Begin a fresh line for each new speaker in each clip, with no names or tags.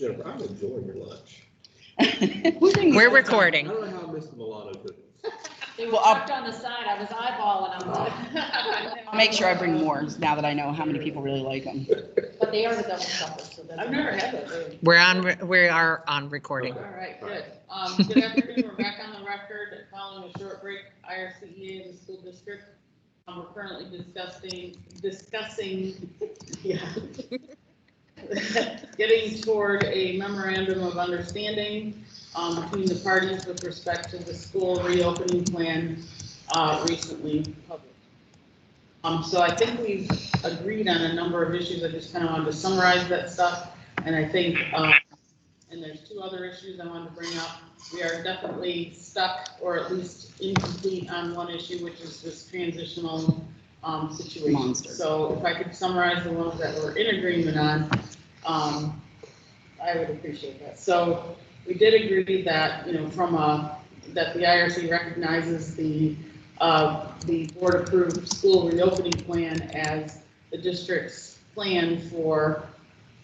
Jennifer, I'm enjoying your lunch.
We're recording.
I don't know how I missed the Milano cookies.
They were
Well,
tucked on the side, I was eyeballing them.
I'll make sure I bring more now that I know how many people really like them.
But they are the double stuffers, so that's. I've never had those.
We are on recording.
All right, good. Good afternoon, we're back on the record following a short break, IRCEA and the school district. We're currently discussing, yeah. Getting toward a memorandum of understanding between the parties with respect to the school reopening plan recently published. So I think we've agreed on a number of issues. I just kind of wanted to summarize that stuff. And I think, and there's two other issues I wanted to bring up. We are definitely stuck or at least incomplete on one issue, which is this transitional situation.
Monster.
So if I could summarize the ones that we're in agreement on, I would appreciate that. So we did agree that, you know, that the IRC recognizes the board approved school reopening plan as the district's plan for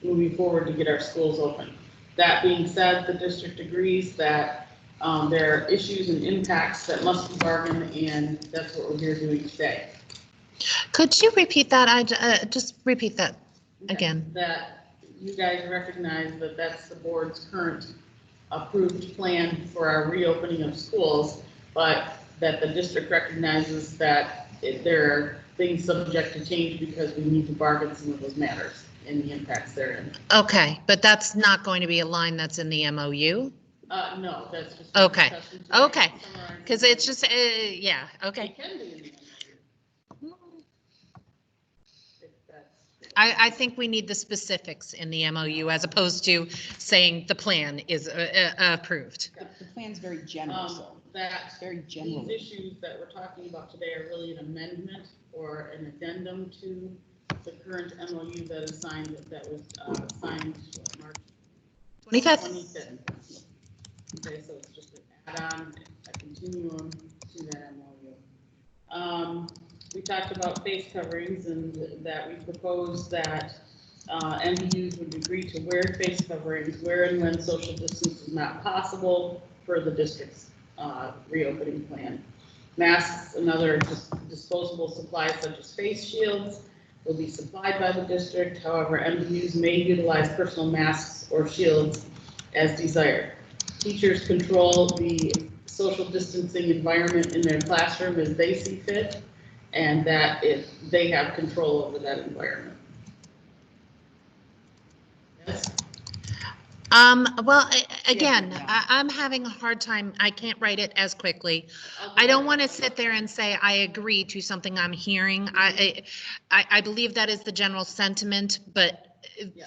moving forward to get our schools open. That being said, the district agrees that there are issues and impacts that must be bargained, and that's what we're here doing today.
Could you repeat that? Just repeat that again.
That you guys recognize that that's the board's current approved plan for our reopening of schools, but that the district recognizes that there are things subject to change because we need to bargain some of those matters and the impacts therein.
Okay, but that's not going to be a line that's in the MOU?
No, that's just.
Okay, okay. Because
Summarizing.
it's just, yeah, okay.
It can be in the MOU. If that's-
I think we need the specifics in the MOU as opposed to saying the plan is approved.
The plan's very general, so
That
it's very general.
these issues that we're talking about today are really an amendment or an addendum to the current MOU that is signed, that was signed March
25th.
25th. Okay, so it's just an add-on, a continuum to that MOU. We talked about face coverings and that we proposed that MDUs would agree to wear face coverings where and when social distance is not possible for the district's reopening plan. Masks and other disposable supplies such as face shields will be supplied by the district. However, MDUs may utilize personal masks or shields as desired. Teachers control the social distancing environment in their classroom as they see fit, and that they have control over that environment. Yes?
Well, again,
Yeah.
I'm having a hard time. I can't write it as quickly. I don't want to sit there and say I agree to something I'm hearing. I believe that is the general sentiment, but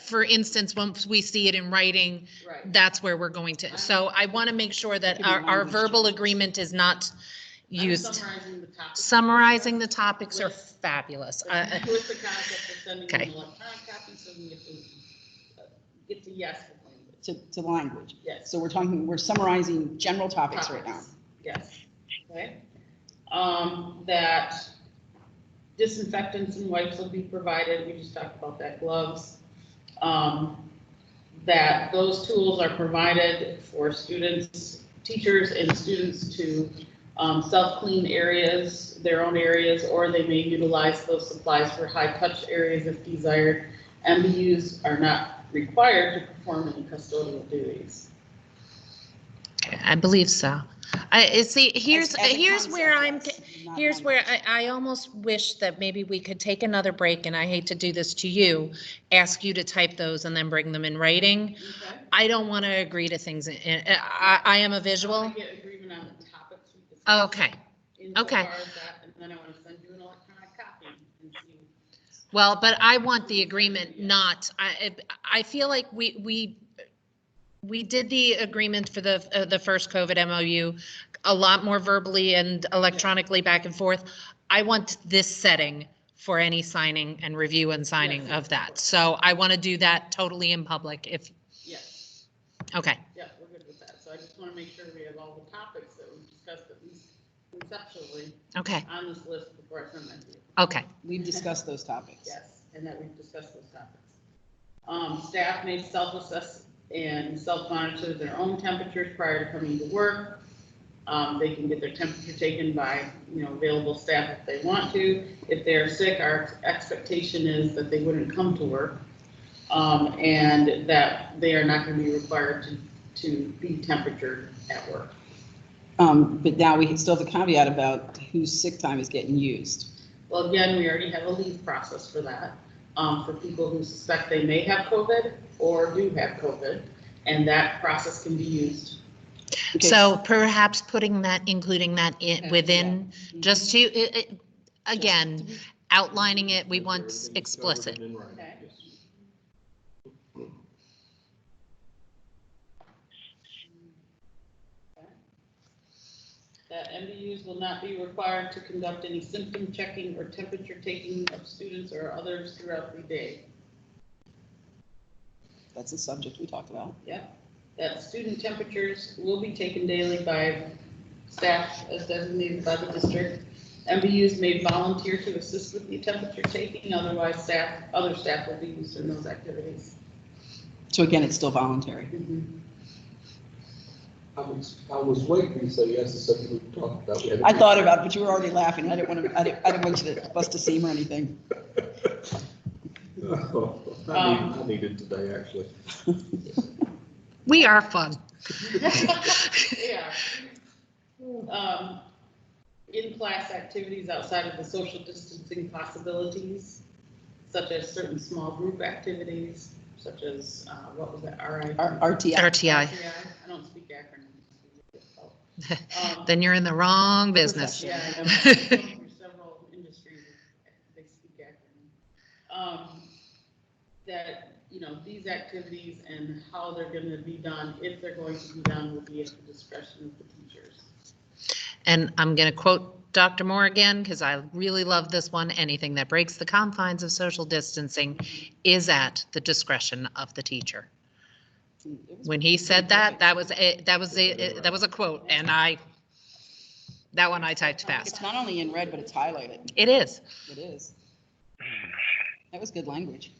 for instance, once we see it in writing,
Right.
that's where we're going to. So I want to make sure that our verbal agreement is not used.
I'm summarizing the topics.
Summarizing the topics are fabulous.
With the concept of sending
Okay.
an electronic copy so we get to yes.
To language.
Yes.
So we're summarizing general topics right now.
Yes. Okay. That disinfectants and wipes will be provided. We just talked about that. Gloves. That those tools are provided for students, teachers, and students to self-clean areas, their own areas, or they may utilize those supplies for high-touch areas if desired. MDUs are not required to perform any custodial duties.
I believe so. See, here's
As a
where
concept, yes, not
here's
language.
where I almost wish that maybe we could take another break, and I hate to do this to you, ask you to type those and then bring them in writing.
Okay.
I don't want to agree to things. I am a
I
visual.
want to get agreement on the topics we discussed.
Okay.
Insofar
Okay.
as that, and then I want to send you an electronic copy and see.
Well, but I want the agreement, not, I feel like we did the agreement for the first COVID MOU, a lot more verbally and electronically back and forth. I want this setting for any signing and review and signing
Yes.
of that. So I want to do that totally in public if,
Yes,
okay,
yeah, we're good with that. So I just want to make sure we have all the topics that we discussed at least conceptually
okay,
on this list before I send that to you.
okay.
We've discussed those topics.
Yes, and that we've discussed those topics. Staff may self-assess and self-monitor their own temperatures prior to coming to work. They can get their temperature taken by, available staff if they want to. If they're sick, our expectation is that they wouldn't come to work, and that they are not going to be required to be temperatured at work.
But now we still have the caveat about whose sick time is getting used.
Well, again, we already have a leave process for that, for people who suspect they may have COVID or do have COVID, and that process can be used.
Okay,
So perhaps including that in, within,
yeah.
just to,
Just
again,
to be-
outlining it, we want
Everything's covered
explicit.
in writing,
Okay.
yes.
That MBUs will not be required to conduct any symptom checking or temperature taking of students or others throughout the day.
That's a subject we talked about.
Yep. That student temperatures will be taken daily by staff as designated by the district. MBUs may volunteer to assist with the temperature taking, otherwise other staff will be used in those activities.
So again, it's still voluntary.
I was waiting for you to say yes to something we talked about. We had a-
I thought about it, but you were already laughing. I didn't want you to bust a seam or anything.
Oh, I needed today, actually.
We are fun.
Yeah. In-class activities outside of the social distancing possibilities, such as certain small group activities, such as, what was that,
RTI.
RTI.
I don't speak acronyms.
Then you're in the wrong business.
Yeah, I know. Through several industries, they speak acronyms. That, these activities and how they're going to be done, if they're going to be done, will be at the discretion of the teachers.
And I'm going to quote Dr. Moore again, because I really love this one. Anything that breaks the confines of social distancing is at the discretion of the teacher. When he said that, that was a quote, and that one I typed
It's
fast.
not only in red, but it's highlighted.
It is.
It is. That was good language.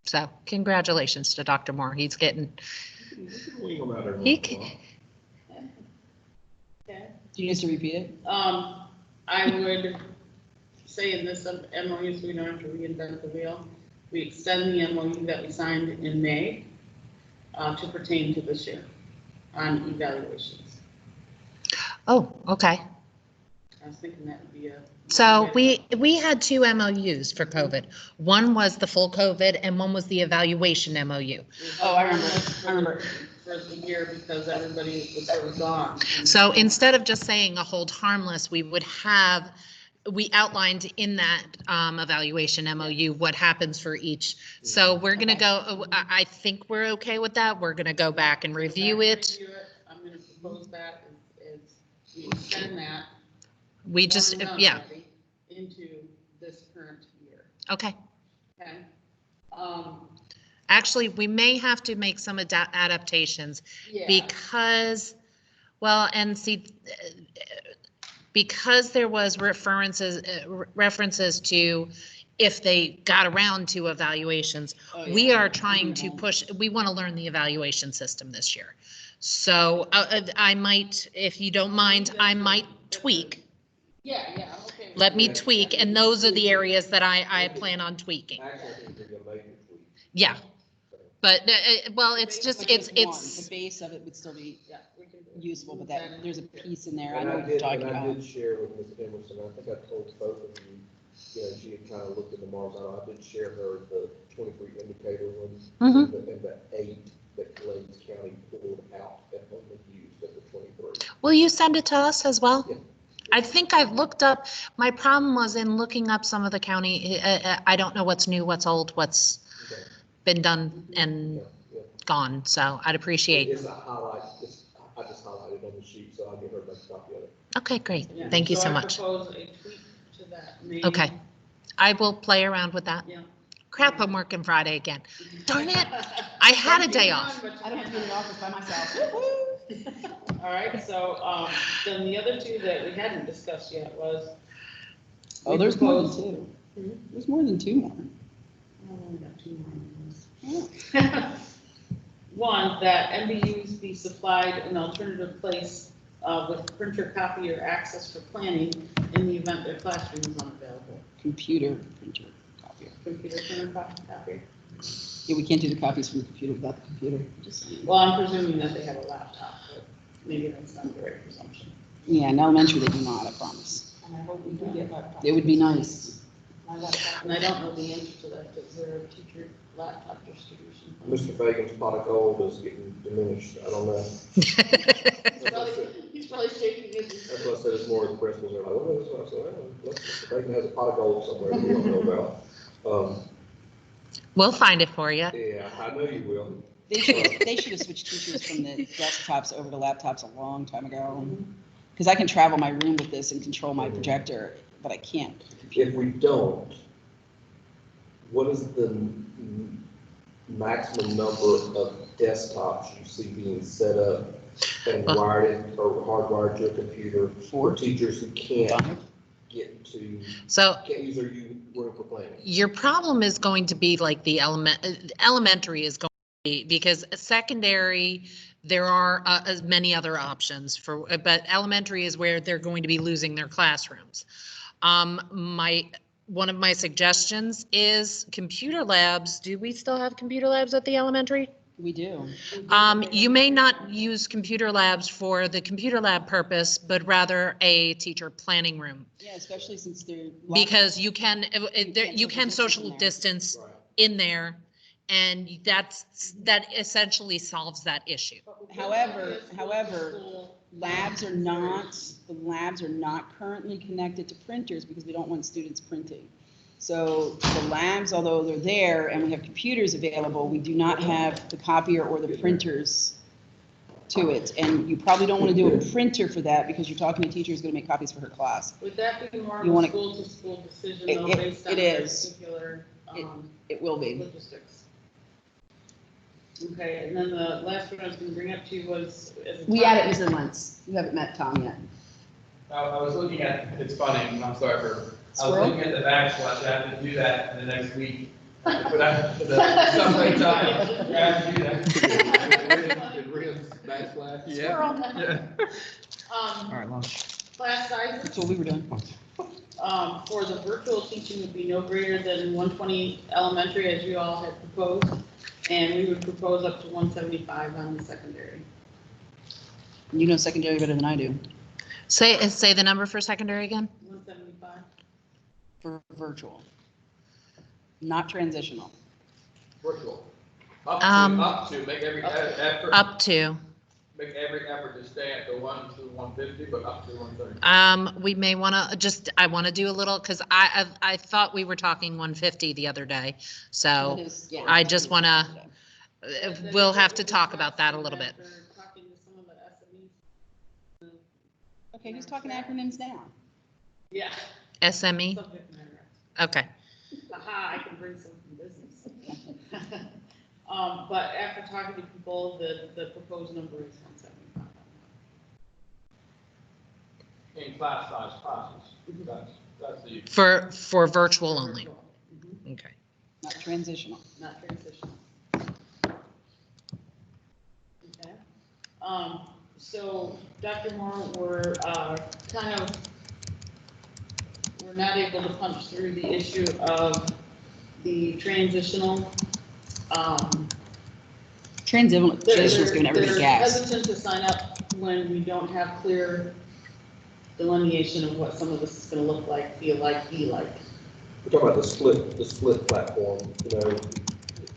So congratulations to Dr. Moore. He's getting,
You can wing them out every
He
once in a while.
Okay.
Do you need us to repeat it?
I would say in this MOU, so we don't have to reinvent the wheel, we extend the MOU that we signed in May to pertain to this year on evaluations.
oh, okay.
I was thinking that would be a.
So we had two MOUs for COVID. One was the full COVID and one was the evaluation MOU.
Oh, I remember.
For the year because everybody was sort of gone.
So instead of just saying a hold harmless, we outlined in that evaluation MOU what happens for each. So we're going to go, I think we're okay with that. We're going to go back and review it.
I'm going to propose that is we extend that.
We just,
one and done
yeah,
already into this current year,
okay.
okay?
Actually, we may have to make some adaptations
Yeah.
because, well, and see, because there was references to if they got around to evaluations,
Oh,
we
yeah.
are trying to push, we want to learn the evaluation system this year. So I might, if you don't mind, I might tweak.
Yeah, okay.
Let me tweak, and those are the areas that I plan on tweaking.
Actually, I think they're gonna make it tweak.
Yeah. But, well, it's just,
But
it's,
just one. The base of it would still be
Yeah, we can do it.
useful, but that, there's a piece in there. I
And
know what you're talking
and I
about.
did share with Ms. Emerson, I think I told both of you, she had kind of looked at the Marzano, I did share her the 23 indicator ones,
Mhm.
and the 8 that Glades County pulled out and only used of the 23.
Will you send it to us as well?
Yeah.
I think I've looked up, my problem was in looking up some of the county, I don't know what's new, what's old, what's
Okay.
been done and
Yeah, yeah.
gone, so I'd appreciate.
It's a highlight, I just highlighted on the sheet, so I'll give her a copy of it.
Okay, great.
Yeah,
Thank you so
I
much.
propose a tweak to that.
Okay. I will play around with that.
Yeah.
Crap, I'm working Friday again. Darn it. I had a day off.
I don't have to be in the office by myself.
All right, so, then the other two that we hadn't discussed yet was.
Oh,
we
there's more than
proposed-
two.
Hmm?
There's more than two more.
Oh, we got two more on this. one, that MBUs be supplied an alternative place with printer, copier access for planning in the event their classroom is unavailable.
Computer printer copier.
Computer printer, copier.
Yeah, we can't do the copies from the computer without the computer. Just saying.
Well, I'm presuming that they have a laptop, but maybe that's not the right presumption.
Yeah, in elementary they do not, I promise.
And I hope we do get laptops.
It would be nice.
My laptop.
And I don't know the answer to that, is there a teacher laptop distribution? plan?
Mr. Fagan's pot of gold is getting diminished, I don't know.
He's probably shaking his.
That's why I said it's more of the principals are like, well, that's what I said, well, Mr. Fagan has a pot of gold somewhere that we don't know about.
We'll find it for you.
Yeah, I know you will.
They should have switched teachers from the desktops over to laptops a long time ago. Because I can travel my room with this and control my projector, but I can't.
If we don't, what is the maximum number of desktops you see being set up and wired in or hardwired to a computer for teachers who can't get to,
So
can't use their room for planning?
your problem is going to be like the elementary is going to be, because secondary, there are as many other options for, but elementary is where they're going to be losing their classrooms. One of my suggestions is computer labs. Do we still have computer labs at the elementary?
We do.
You may not use computer labs for the computer lab purpose, but rather a teacher planning room.
Yeah, especially since they're.
Because you can, you can social
in there.
distance
Right.
in there, and that essentially solves that issue.
However, labs are not, the labs are not currently connected to printers because we don't want students printing. So the labs, although they're there and we have computers available, we do not have the copier or the printers to it. And you probably don't want to do a printer for that because you're talking to a teacher who's going to make copies for her class.
Would that be more of
You
a
wanna-
school-to-school decision
It-
though,
it-
based on
it
their
is.
particular
It will be.
logistics? Okay, and then the last one I was going to bring up to you was. as a
We added
topic-
Mr. Lentz. You haven't met Tom yet.
I was looking at, it's funny, and I'm sorry for, I was
Squirrel?
looking at the backslash, I have to do that in the next week. But I, the subway time, I have to do that.
It rims backslash.
Yeah.
All
right, launch.
Class sizes,
That's what we were doing.
for the virtual teaching would be no greater than 120 elementary, as you all had proposed. And we would propose up to 175 on the secondary.
You know secondary better than I do
Say the number for secondary again?
175.
for virtual. Not transitional.
Virtual.
Up
Make every effort,
Up to.
make every effort to stay at the 1 to 150, but up to 130.
We may want to I want to do a little, because I thought we were talking 150 the other day.
That
So
is- yeah.
I just want to, we'll have to talk about that a little bit.
After talking to some of the SMEs.
Okay, who's talking acronyms now?
Yeah.
SME?
Subject matter.
Okay.
Aha, I can bring some from business. But after talking to people, the proposed number is 175.
In class size classes, that's the.
For virtual only.
Virtual. Mhm,
Okay.
Not transitional.
Not transitional. Okay. So, Dr. Moore, we're not able to punch through the issue of the transitional.
Transitional is giving everybody
They're
gas.
hesitant to sign up when we don't have clear delineation of what some of this is gonna look like, feel like, be like.
We're talking about the split platform, you know,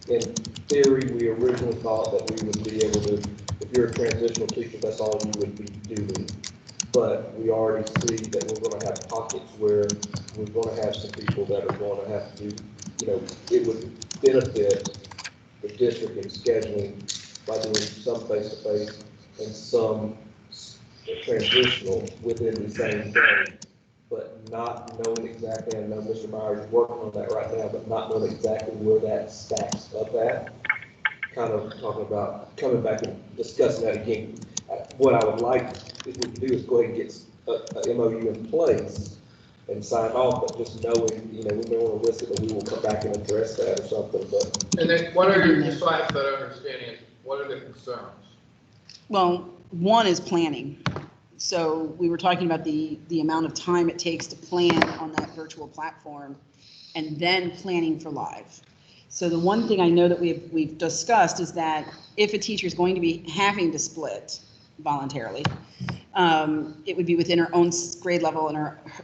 in theory, we originally thought that we would be able to, if you're a transitional teacher, that's all you would be doing. But we already see that we're gonna have pockets where we're gonna have some people that are gonna have to, you know, it would benefit the district in scheduling by doing some face-to-face and some transitional within the same day, but not knowing exactly, I know Mr. Myers is working on that right now, but not knowing exactly where that stacks up at. Kind of talking about coming back and discussing that again. What I would like, if we can do is go ahead and get a MOU in place and sign off, but just knowing, you know, we may want to list it, but we will come back and address that or something, but
And then what are your, just so I have better understanding, is what are the concerns?
Well, one is planning. So we were talking about the amount of time it takes to plan on that virtual platform and then planning for live. So the one thing I know that we've discussed is that if a teacher is going to be having to split voluntarily, it would be within her own grade level and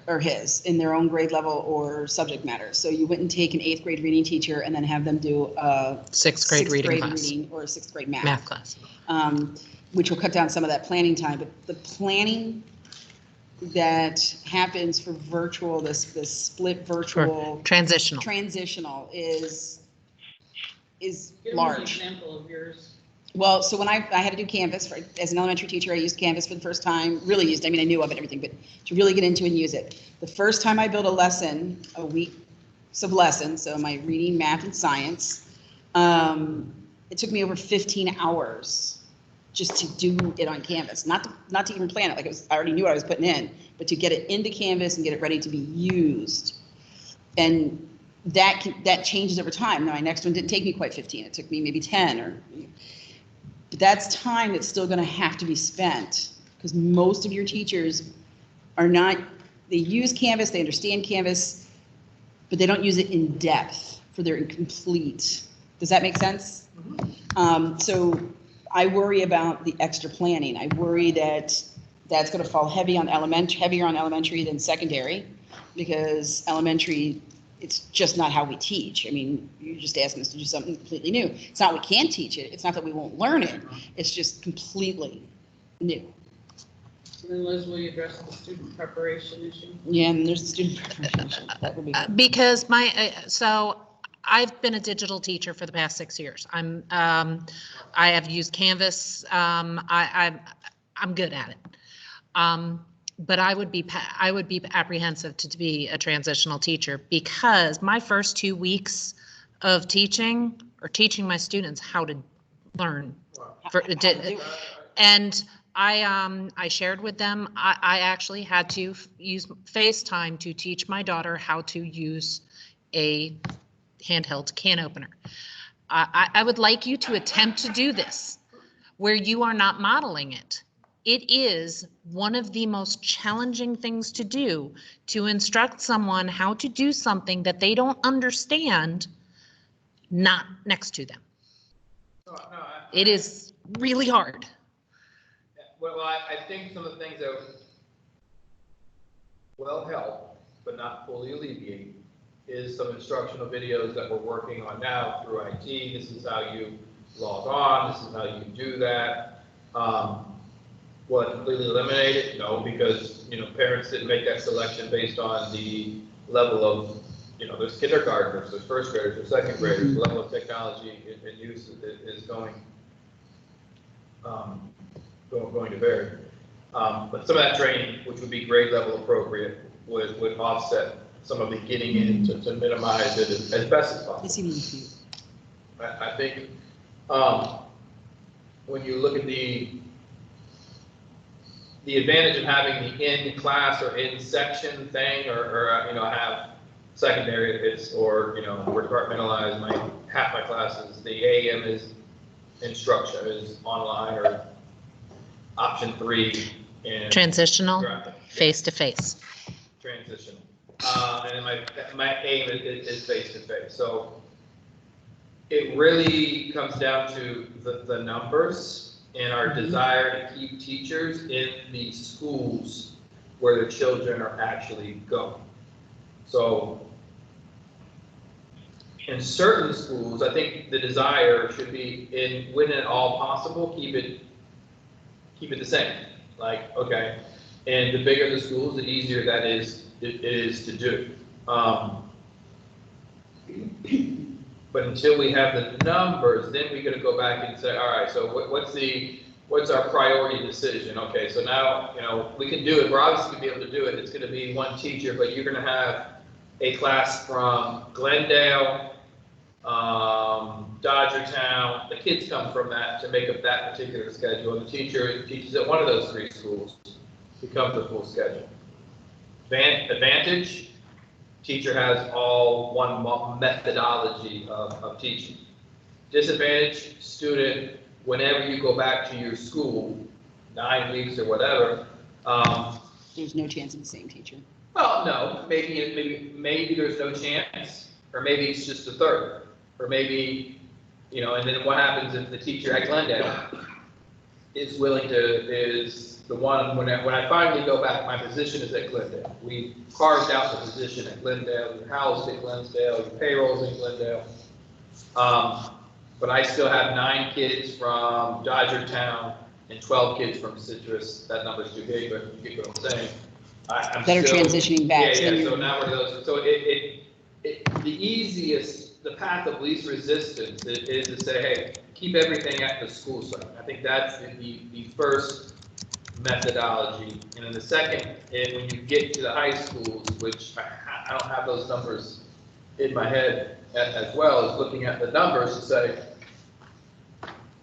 or his, in their own grade level or subject matter. So you wouldn't take an 8th grade reading teacher and then have them do a
Sixth grade reading class,
reading or a 6th grade
math class.
which will cut down some of that planning time. But the planning that happens for virtual, this split virtual
Transitional.
is
Give me an
large.
example of yours.
Well, so when I had to do Canvas, as an elementary teacher, I used Canvas for the first time, really used, I mean, I knew of it and everything, but to really get into and use it. The first time I built a lesson, a week of lessons, so my reading, math, and science, it took me over 15 hours just to do it on Canvas, not to even plan it, like I already knew what I was putting in, but to get it into Canvas and get it ready to be used. And that changes over time. Now, my next one didn't take me quite 15, it took me maybe 10 but that's time that's still going to have to be spent because most of your teachers are not, they use Canvas, they understand Canvas, but they don't use it in depth for their incomplete. Does that make sense? So I worry about the extra planning. I worry that that's going to fall heavier on elementary than secondary because elementary, it's just not how we teach. I mean, you're just asking us to do something completely new. It's not we can't teach it. It's not that we won't learn it. It's just completely new.
So then Liz, will you address the student preparation issue?
Yeah, and there's the student preparation. That would be good.
Because so I've been a digital teacher for the past 6 years. I have used Canvas. I'm good at it. But I would be apprehensive to be a transitional teacher because my first 2 weeks of teaching my students how to learn. And I shared with them, I actually had to use FaceTime to teach my daughter how to use a handheld can opener. I would like you to attempt to do this where you are not modeling it. It is one of the most challenging things to do, to instruct someone how to do something that they don't understand, not next to them. It is really hard.
Well, I think some of the things that will help, but not fully alleviate, is some instructional videos that we're working on now through IT. This is how you log on. This is how you do that. Will it completely eliminate it? No, because, parents didn't make that selection based on the level of, there's kindergartners, there's first graders, there's second graders, the level of technology and use is going to vary. But some of that training, which would be grade level appropriate, would offset some of the getting in to minimize it as best as possible.
It's even cute.
I think when you look at the advantage of having the in-class or in-section thing, or have secondary if it's, or, we're departmentalized, half my classes, the AM is instruction, is online, or option 3 in
Transitional, face-to-face.
Transitional. And then my aim is face-to-face. So it really comes down to the numbers and our desire to keep teachers in the schools where their children are actually going. So in certain schools, I think the desire should be, when at all possible, keep it the same. Like, okay, and the bigger the schools, the easier it is to do. But until we have the numbers, then we got to go back and say, all right, so what's our priority decision? Okay, so now, we can do it. We're obviously going to be able to do it. It's going to be one teacher, but you're going to have a class from Glendale, Dodgertown. The kids come from that to make up that particular schedule. And the teacher teaches at one of those 3 schools, becomes a full schedule. Advantage, teacher has all one methodology of teaching. Disadvantage, student whenever you go back to your school, 9 weeks or whatever,
There's no chance of the same teacher.
well, no, maybe there's no chance, or maybe it's just a third, or maybe, and then what happens if the teacher at Glendale is the one, when I finally go back, my position is at Glendale. We carved out the position at Glendale, you're housed at Glendale, your payroll's in Glendale. But I still have 9 kids from Dodgertown and 12 kids from Citrus. That number's too big, but you get what I'm saying. I'm
That are
still-
transitioning back.
Yeah,
So
so
you're-
now we're those, so the path of least resistance is to say, hey, keep everything at the school site. I think that's the first methodology. And then the second, and when you get to the high schools, which I don't have those numbers in my head as well, is looking at the numbers to say,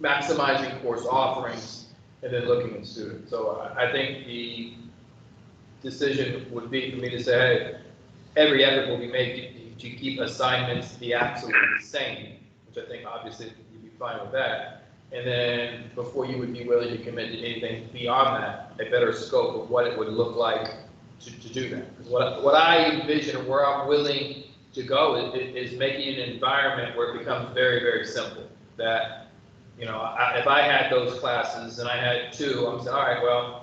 maximizing course offerings and then looking at students. So I think the decision would be for me to say, hey, every effort will be made to keep assignments the absolutely same, which I think obviously you'd be fine with that. And then before you would be willing to commit to anything beyond that, a better scope of what it would look like to do that. Because what I envision or where I'm willing to go is making an environment where it becomes very, very simple. That, if I had those classes and I had 2, I'm saying, all right, well,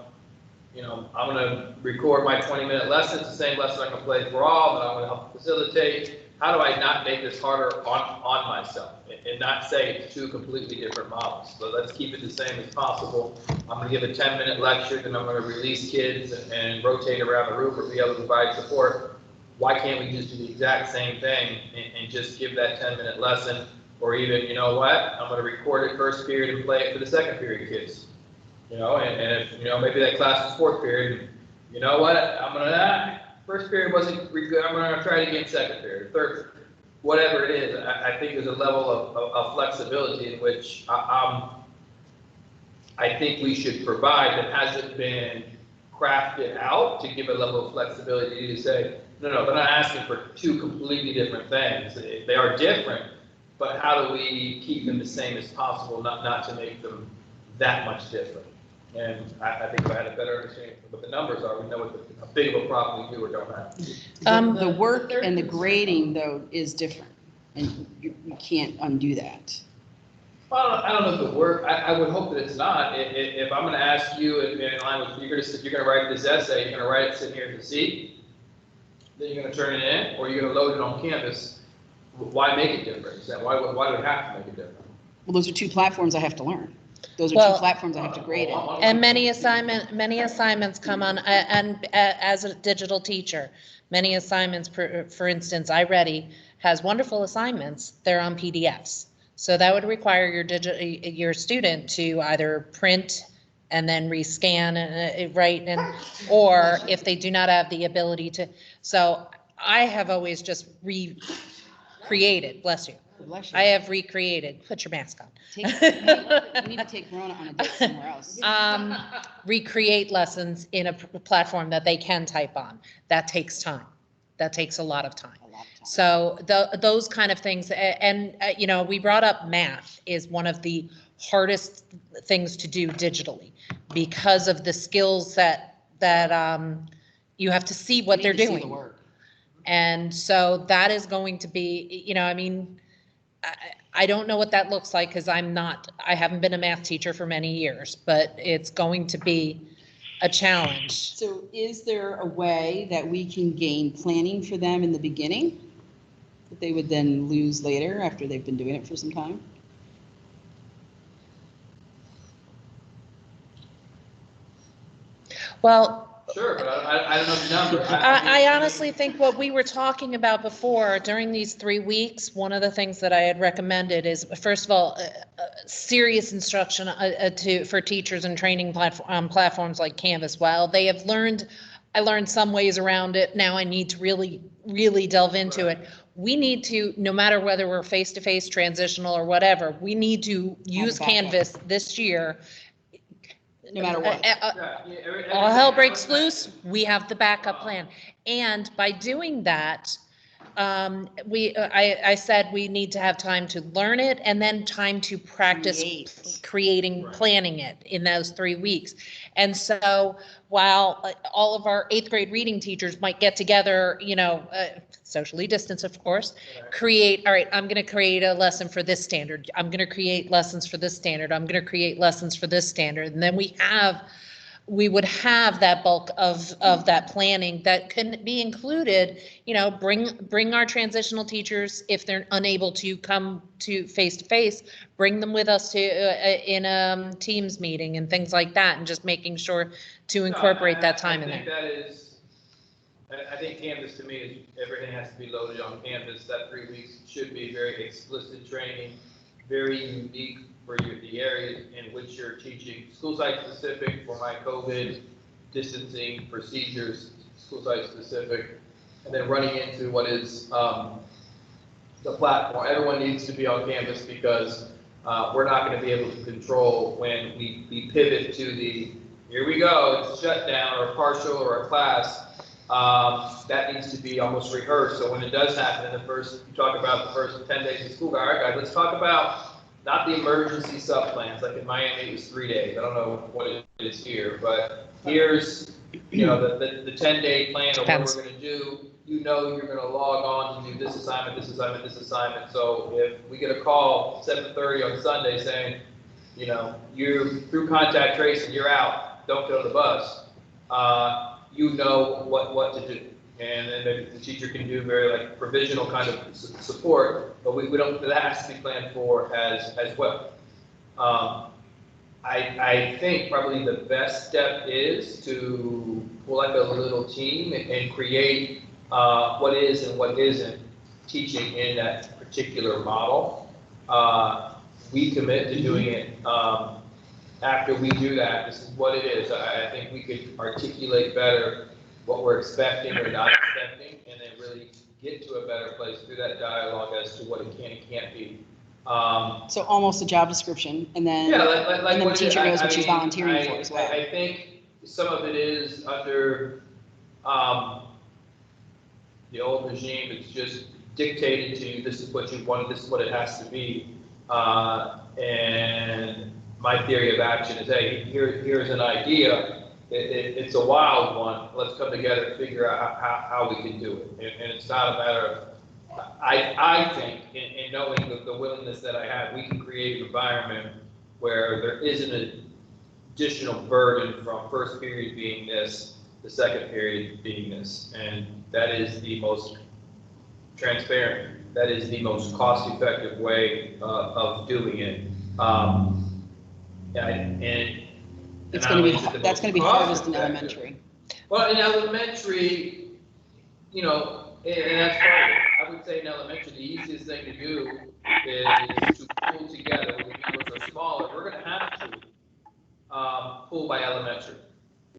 I'm gonna record my 20-minute lessons, the same lesson I can play for all, and I'm gonna help facilitate. How do I not make this harder on myself and not say it's 2 completely different models? So let's keep it the same as possible. I'm gonna give a 10-minute lecture, then I'm gonna release kids and rotate around the room or be able to provide support. Why can't we just do the exact same thing and just give that 10-minute lesson? Or even, you know what, I'm gonna record it first period and play it for the second period kids. And if, maybe that class is 4th period, you know what, first period wasn't good, I'm gonna try it again second period, third, whatever it is. I think there's a level of flexibility in which I think we should provide that hasn't been crafted out to give a level of flexibility to say, no, they're not asking for 2 completely different things. They are different, but how do we keep them the same as possible, not to make them that much different? And I think if I had a better understanding of what the numbers are, we know how big of a problem we do or don't have.
The work and the grading, though, is different, and you can't undo that.
Well, I don't know if it work. I would hope that it's not. If I'm going to ask you, in line with, you're going to write this essay, you're going to write it sitting here at the seat, then you're going to turn it in, or you're going to load it on Canvas. Why make it different? Why do we have to make it different?
Well, those are 2 platforms I have to learn. Those are
Well-
2 platforms I have to grade in.
And many assignments come on, and as a digital teacher, many assignments, for instance, iReady has wonderful assignments, they're on PDFs. So that would require your student to either print and then rescan and write, or if they do not have the ability to. So I have always just recreated, bless you.
Bless you.
I have recreated, put your mask on.
You need to take Rona on a date somewhere else.
Recreate lessons in a platform that they can type on. That takes time. That takes a lot of time.
A lot of time.
So those kind of things, and we brought up math is one of the hardest things to do digitally because of the skills that you have to see what
You
they're
need to see the
doing.
work.
And so that is going to be, I don't know what that looks like because I haven't been a math teacher for many years, but it's going to be a challenge.
So is there a way that we can gain planning for them in the beginning that they would then lose later after they've been doing it for some time?
Well,
Sure, but I don't know the number.
I honestly think what we were talking about before, during these 3 weeks, one of the things that I had recommended is, first of all, serious instruction for teachers and training platforms like Canvas. While I learned some ways around it, now I need to really, really delve into it. We need to, no matter whether we're face-to-face, transitional, or whatever, we need to use
backup.
Canvas this year.
No matter what.
All hell breaks loose, we have the backup plan. And by doing that, I said we need to have time to learn it and then time to practice creating,
Right.
planning it in those 3 weeks. And so while all of our 8th grade reading teachers might get together, socially distanced, of course, create, all right, I'm going to create a lesson for this standard. I'm going to create lessons for this standard. I'm going to create lessons for this standard. And then we would have that bulk of that planning that can be included, bring our transitional teachers, if they're unable to come to face, bring them with us to, in a Teams meeting and things like that, and just making sure to incorporate that time in
I think
there.
that is, I think Canvas to me is, everything has to be loaded on Canvas. That 3 weeks should be very explicit training, very unique for the areas in which you're teaching, school site specific for my COVID distancing procedures, school site specific, and then running into what is the platform. Everyone needs to be on Canvas because we're not going to be able to control when we pivot to the, here we go, it's shut down or partial or a class. That needs to be almost rehearsed. So when it does happen in the first, you talk about the first 10 days of school, all right, guys, let's talk about not the emergency sub-plans. Like in Miami, it was 3 days. I don't know what it is here, but here's, the 10-day plan of what
Depends.
we're going to do. You're going to log on to do this assignment, this assignment, this assignment. So if we get a call 7:30 on Sunday saying, you're through contact tracing, you're out, don't go to the bus, you know what to do. And then the teacher can do very provisional kind of support, but we don't, that has to be planned for as well. I think probably the best step is to pull like a little team and create what is and what isn't teaching in that particular model. We commit to doing it. After we do that, this is what it is. I think we could articulate better what we're expecting or not expecting, and then really get to a better place through that dialogue as to what it can and can't be.
So almost a job description, and then,
Yeah,
and then the
what it is.
teacher knows
I
what she's
mean,
volunteering for as well.
I think some of it is under the old regime. It's just dictated to you, this is what you want, this is what it has to be. And my theory of action is, hey, here's an idea. It's a wild one. Let's come together and figure out how we can do it. And it's not a matter of, I think, in knowing the willingness that I have, we can create an environment where there isn't an additional burden from first period being this, the second period being this. And that is the most transparent, that is the most cost-effective way of doing it.
It's going to be, that's going to be hardest in elementary.
Well, in elementary, and that's part of it. I would say in elementary, the easiest thing to do is to pull together. When the numbers are smaller, we're going to have to pull by elementary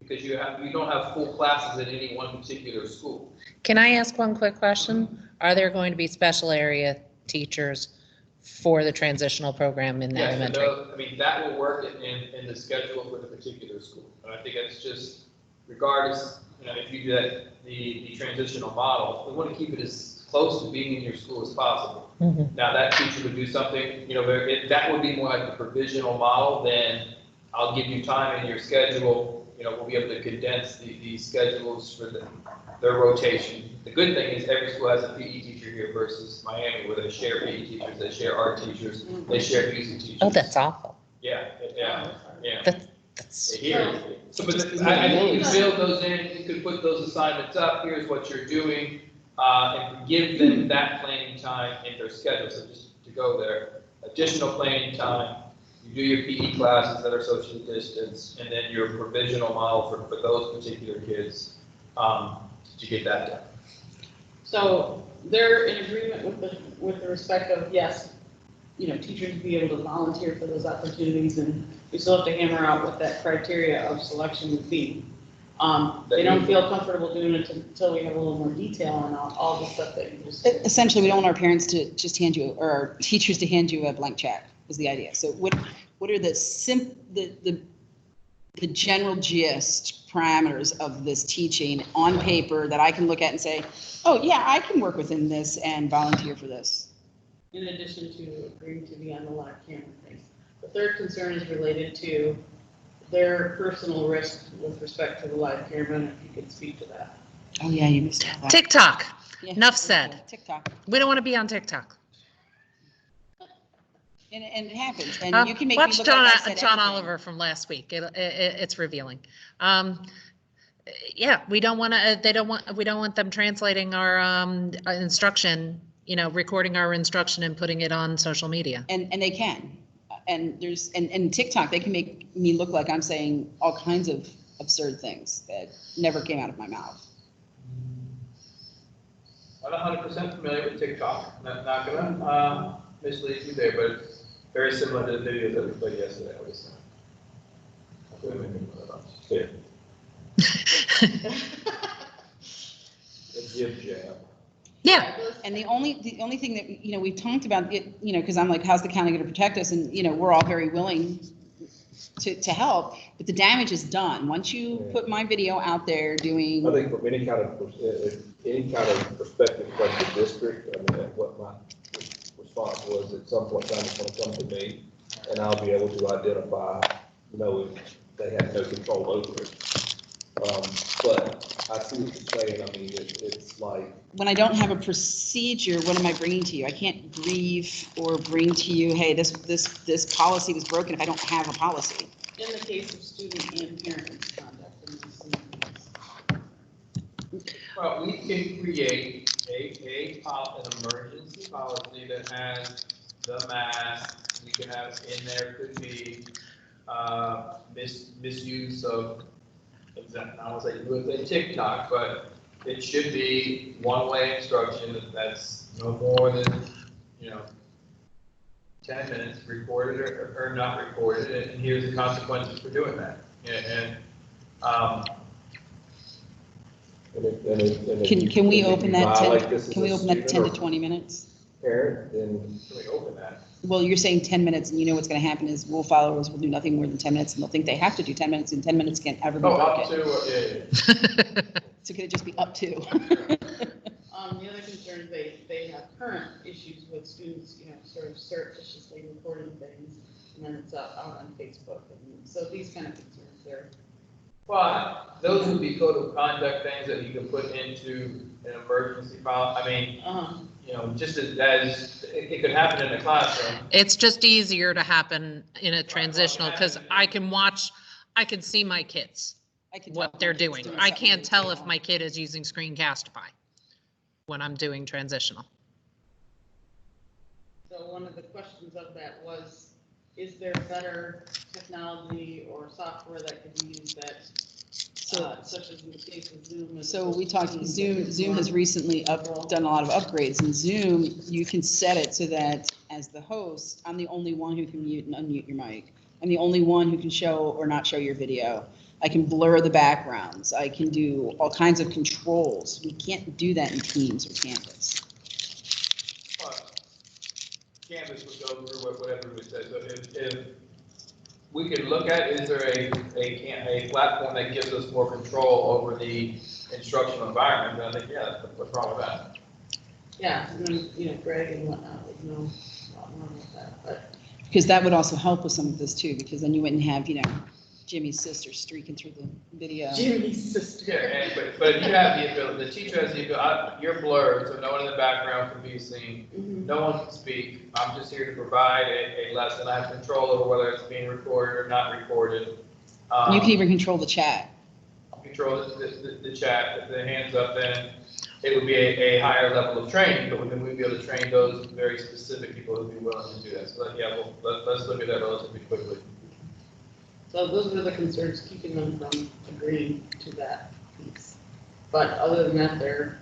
because you don't have full classes at any one particular school.
Can I ask one quick question? Are there going to be special area teachers for the transitional program in the elementary?
That will work in the schedule for the particular school. And I think that's just, regardless, if you do that, the transitional model, we want to keep it as close to being in your school as possible.
Mhm.
Now that teacher would do something, that would be more like the provisional model, then I'll give you time in your schedule. We'll be able to condense the schedules for their rotation. The good thing is every school has a PE teacher here versus Miami, where they share PE teachers, they share art teachers, they share music teachers.
Oh, that's awful.
Yeah.
That's,
Here. So, but I think you can build those in, you could put those assignments up, here's what you're doing, and give them that planning time in their schedule. So just to go there, additional planning time, you do your PE classes that are social distance, and then your provisional model for those particular kids to get that done.
So they're in agreement with the respect of, yes, teachers be able to volunteer for those opportunities, and we still have to hammer out what that criteria of selection would be. They don't feel comfortable doing it until we have a little more detail on all the stuff that you just.
Essentially, we don't want our parents to just hand you, or our teachers to hand you a blank check, is the idea. So what are the the general gist, parameters of this teaching on paper that I can look at and say, oh, yeah, I can work within this and volunteer for this.
In addition to agreeing to be on the live camera things. The third concern is related to their personal risk with respect to the live camera, and if you could speak to that.
Oh, yeah, you missed all that.
TikTok,
Yeah.
enough said.
TikTok.
We don't want to be on TikTok.
And it happens, and you can make me
Watch
look
John,
like I said
John
anything.
Oliver from last week. It's revealing. Yeah, we don't want to, we don't want them translating our instruction, recording our instruction and putting it on social media.
And they can, and there's, and TikTok, they can make me look like I'm saying all kinds of absurd things that never came out of my mouth.
I'm not 100% familiar with TikTok, not gonna mislead you there, but it's very similar to the videos that we played yesterday, I was saying.
A jib jab.
Yeah,
And the only thing that, we've talked about it, because I'm like, how's the county going to protect us? And, we're all very willing to help, but the damage is done. Once you put my video out there doing.
I think from any kind of perspective from the district, I mean, what my response was at some point in time, it's gonna come to me, and I'll be able to identify, if they have no control over it. But I see what you're saying, I mean, it's like,
When I don't have a procedure, what am I bringing to you? I can't brief or bring to you, hey, this policy was broken if I don't have a policy.
In the case of student and parent misconduct in these scenarios.
Well, we can create an emergency policy that has the mask, we can have in there could be, misuse of, I don't say with a TikTok, but it should be one-way instruction that's no more than, 10 minutes, recorded or not recorded, and here's the consequences for doing that. And
Can we open that 10
10
to 20 minutes?
Parent, then
can we open that?
Well, you're saying 10 minutes, and what's going to happen is we'll followers will do nothing more than 10 minutes, and they'll think they have to do 10 minutes, and 10 minutes can't ever be
Oh, up
broken.
to, yeah.
So could it just be up to?
The other concern is they have current issues with students, sort of surreptitiously recording things, and then it's out on Facebook, and so these kind of concerns there.
But those would be code of conduct things that you can put into an emergency file. I mean, just as it could happen in the classroom.
it's just easier to happen in a transitional because I can see my kids,
I can tell
what
if
they're
my kid's
doing.
something
I can't
really
tell if
wrong.
my kid is using Screencastify when I'm doing transitional.
So one of the questions of that was, is there better technology or software that could be used that, such as in the case of Zoom?
So we talked, Zoom has recently done a lot of upgrades, and Zoom, you can set it so that as the host, I'm the only one who can mute and unmute your mic. I'm the only one who can show or not show your video. I can blur the backgrounds. I can do all kinds of controls. We can't do that in Teams or Canvas.
Canvas would go through whatever we said. So if we could look at, is there a platform that gives us more control over the instructional environment, then I think, yeah, what's wrong with that?
Yeah, and then, Greg and whatnot would know a lot more about that, but.
Because that would also help with some of this too, because then you wouldn't have, Jimmy's sister streaking through the video.
Jimmy's sister.
Yeah, but you have the ability, the teacher has the ability, you're blurred, so no one in the background can be seen.
Mhm.
No one can speak. I'm just here to provide a lesson. I have control over whether it's being recorded or not recorded.
You can even control the chat.
Control the chat, the hands up, then it would be a higher level of training, but then we'd be able to train those very specific people who'd be willing to do that. So yeah, let's look at that relatively quickly.
So those were the concerns keeping them from agreeing to that piece. But other than that, they're,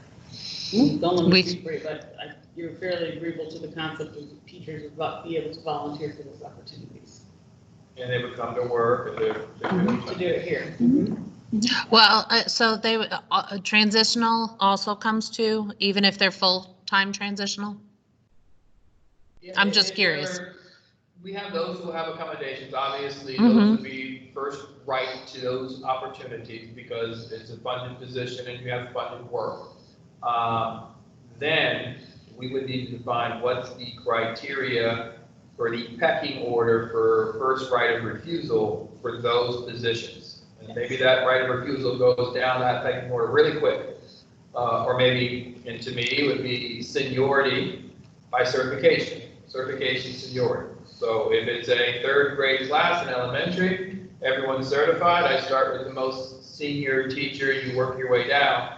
don't let me speak for you, but you're fairly agreeable to the concept of teachers would be able to volunteer for those opportunities.
And they would come to work and
To do it here.
Well, so they, transitional also comes to, even if they're full-time transitional? I'm just curious.
We have those who have accommodations, obviously,
Mhm.
those would be first right to those opportunities because it's a funded position and you have funded work. Then we would need to define what's the criteria for the pecking order for first right of refusal for those positions. And maybe that right of refusal goes down that pecking order really quick. Or maybe, and to me, it would be seniority by certification seniority. So if it's a third grade class in elementary, everyone's certified, I start with the most senior teacher, you work your way down,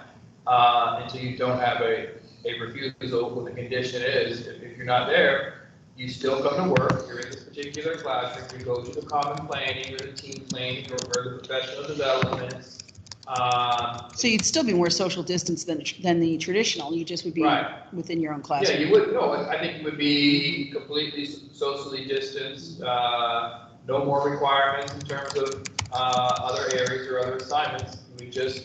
until you don't have a refusal. What the condition is, if you're not there, you still come to work, you're in this particular classroom, you go to the common planning, or the team planning, or the professional developments.
So you'd still be more social distance than the traditional, you just would be
Right.
within your own
Yeah,
classroom.
you would, no, I think you would be completely socially distanced, no more requirements in terms of, other areas or other assignments. We just,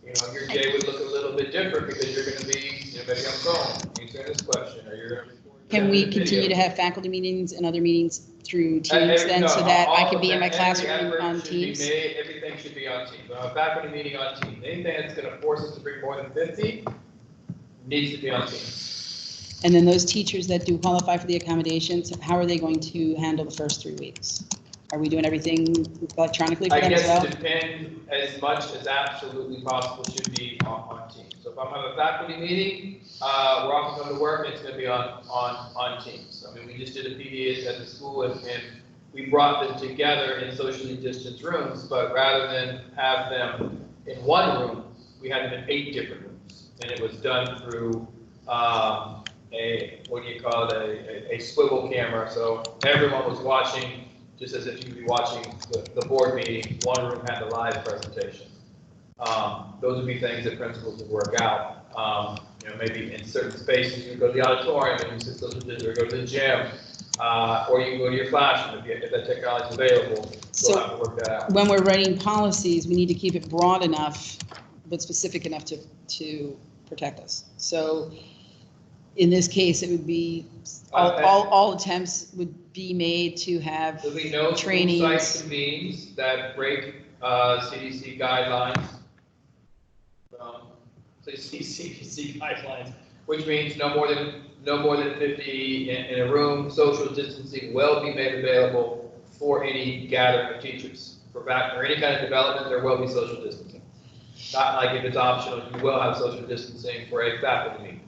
your day would look a little bit different because you're gonna be, maybe on phone, answering this question, or you're gonna record.
Can we
video.
continue to have faculty meetings and other meetings through Teams
Every-
then,
no,
so that I
all
can
of
be in my
that- every
classroom
effort
on
should be
Teams?
made, everything should be on Teams. A faculty meeting on Teams, anything that's gonna force us to bring more than 50 needs to be on Teams.
And then those teachers that do qualify for the accommodations, how are they going to handle the first 3 weeks? Are we doing everything electronically for
I
them as
guess
well?
it depends, as much as absolutely possible should be on Teams. So if I'm having a faculty meeting, we're all coming to work, it's gonna be on Teams. I mean, we just did a PDA at the school and we brought them together in socially distanced rooms, but rather than have them in one room, we had them in 8 different rooms. And it was done through, what do you call it, a swivel camera, so everyone was watching, just as if you'd be watching the board meeting, one room had the live presentation. Those would be things that principals would work out. Maybe in certain spaces, you go to the auditorium and you sit social distance, or go to the gym, or you can go to your classroom if that technology is available.
So-
We'll have to work that out.
When we're writing policies, we need to keep it broad enough, but specific enough to protect us. So in this case, it would be, all attempts would be made to have
There'll be no school
trainings.
site convenes that break CDC guidelines. CDC guidelines, which means no more than 50 in a room. Social distancing will be made available for any gathering of teachers. For any kind of development, there will be social distancing. Not like if it's optional, you will have social distancing for a faculty meeting.